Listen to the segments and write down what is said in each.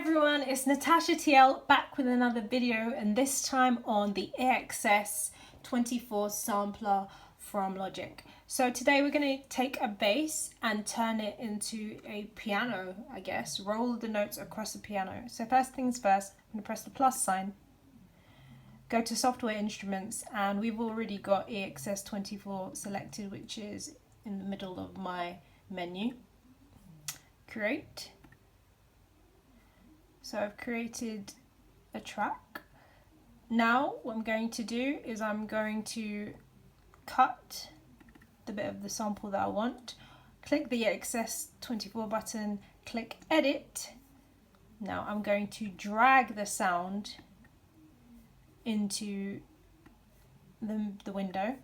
everyone, it's Natasha TL back with another video, and this time on the AXS 24 sampler from Logic. So today we're going to take a bass and turn it into a piano, I guess, roll the notes across the piano. So first things first, I'm going to press the plus sign, go to software instruments, and we've already got AXS 24 selected, which is in the middle of my menu. Create. So I've created a track. Now what I'm going to do is I'm going to cut the bit of the sample that I want, click the AXS 24 button, click edit. Now I'm going to drag the sound into the window.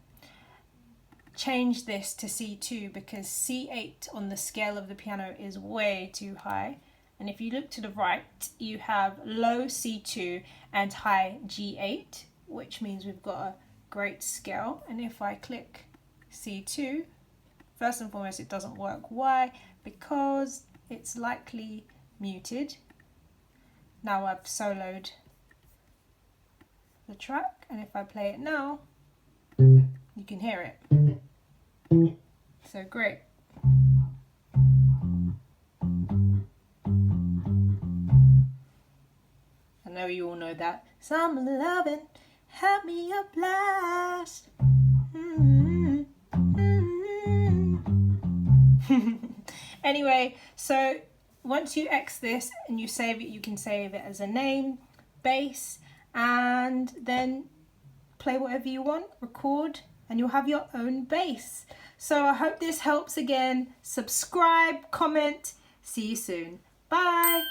Change this to C2 because C8 on the scale of the piano is way too high. And if you look to the right, you have low C2 and high G8, which means we've got a great scale. And if I click C2, first and foremost, it doesn't work. Why? Because it's likely muted. Now I've soloed the track, and if I play it now, you can hear it. So great. I know you all know that. Summer loving, have me a blast. Anyway, so once you X this and you save it, you can save it as a name, bass, and then play whatever you want, record, and you'll have your own bass. So I hope this helps again. Subscribe, comment. See you soon. Bye.